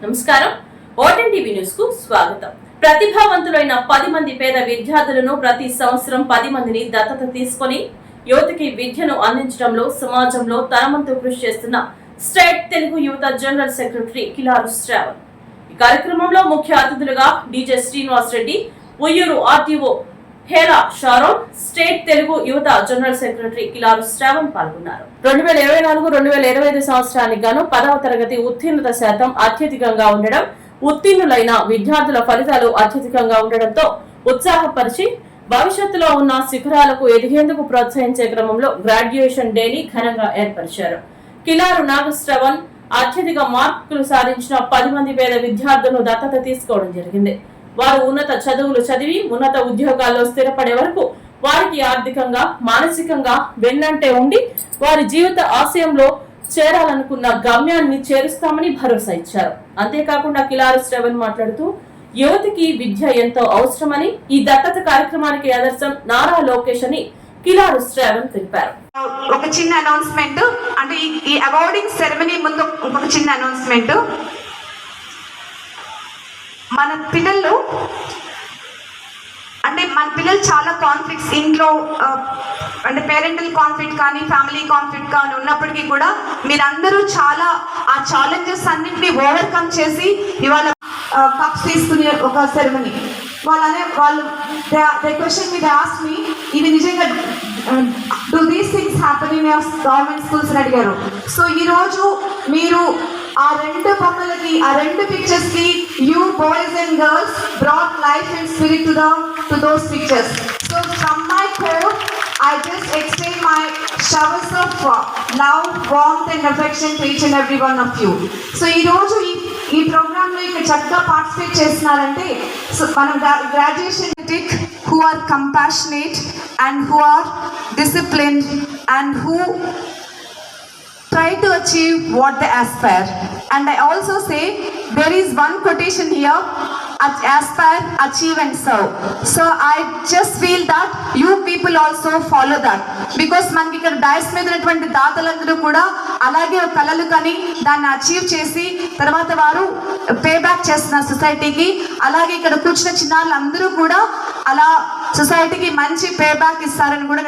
నమస్కారం ఓటెన్ TV news కు స్వాగతం. ప్రతిభావంతులైన 10 మంది పేద విద్యార్థులను ప్రతి సంవత్సరం 10 మందిని దత్తత తీసుకొని యువతకి విద్యను అందించడంలో సమాజంలో తనవంతు కృషి చేస్తున్న స్టేట్ తెలుగు యువత జనరల్ సెక్రటరీ కిలారు శ్రావణ్. ఈ కార్యక్రమంలో ముఖ్య అతిథులుగా DJ Srinivas Reddy, Uyyuru RTO Hela Sharon, state Telugu యువత జనరల్ సెక్రటరీ కిలారు శ్రావణ్ పాల్గొన్నారు. 2024-2025 సంవత్సరానికి గాను 10వ తరగతి ఉత్తీర్ణత శాతం అత్యధికంగా ఉండడం, ఉత్తీర్ణులైన విద్యార్థుల ఫలితాలు అత్యధికంగా ఉండడంతో ఉత్సాహపరిచి భవిష్యత్తులో ఉన్న శిఖరాలకు ఎదిగేందుకు ప్రోత్సహించే క్రమంలో గ్రాడ్యుయేషన్ డేని ఘనంగా ఏర్పరిచారు. కిలారు నాగశ్రవణ్ అత్యధిక మార్కులు సాధించిన 10 మంది పేద విద్యార్థులను దత్తత తీసుకోవడం జరిగింది. వారు ఉన్నత చదువులు చదివి ఉన్నత ఉద్యోగాల్లో స్థిరపడే వరకు వారికి ఆర్థికంగా, మానసికంగా వెన్నంటే ఉండి వారి జీవిత ఆశయంలో చేరాలనుకున్న గమ్యాన్ని చేరుస్తామని భరోసా ఇచ్చారు. అంతేకాకుండా కిలారు శ్రవణ్ మాట్లాడుతూ యువతికి విద్య ఎంతో అవసరమని, ఈ దత్తత కార్యక్రమానికి ఆదర్శం నారా లోకేష్ అని కిలారు శ్రవణ్ తెలిపారు. ఒక చిన్న అనౌన్స్మెంట్, అంటే ఈ అవార్డింగ్ సెరమనీ ముందు ఒక చిన్న అనౌన్స్మెంట్. మన పిల్లలు చాలా కాన్ఫ్లిక్ట్స్ ఇంట్లో, అంటే పేరెంటల్ కాన్ఫ్లిక్ట్ కానీ ఫ్యామిలీ కాన్ఫ్లిక్ట్ కానీ ఉన్నప్పటికీ కూడా మీరందరూ చాలా ఆ ఛాలెంజెస్ అన్నింటినీ ఓవర్కమ్ చేసి ఇవాళ కప్స్ తీసుకునే ఒక సెరమనీ. వాళ్ళు క్వశ్చన్ మీద ఆస్క్ మీ, ఇవి నిజంగా do these things happen in your government schools అని అడిగారు. సో ఈరోజు మీరు ఆ రెండు బొమ్మలకి, ఆ రెండు పిక్చర్స్ కి you boys and girls brought life and spirit to those pictures. So from my core I just extend my showers of love, warmth and affection to each and every one of you. So ఈ రోజు ఈ programme లో ఇక్కడ చక్కగా participate చేస్తున్నారంటే, so మనం graduation who are compassionate and who are disciplined and who try to achieve what they aspire. And I also say there is one quotation here, aspire, achieve and serve. So I just feel that you people also follow that, because మనకి ఇక్కడ dice మీద ఉన్నటువంటి దాతలందరూ కూడా అలాగే కళలు కని దాన్ని achieve చేసి తర్వాత వారు పే బ్యాక్ చేస్తున్నారు సొసైటీకి. అలాగే ఇక్కడ కూర్చున్న చిన్నారులు అందరూ కూడా అలా సొసైటీకి మంచి పే బ్యాక్ ఇస్తారని కూడా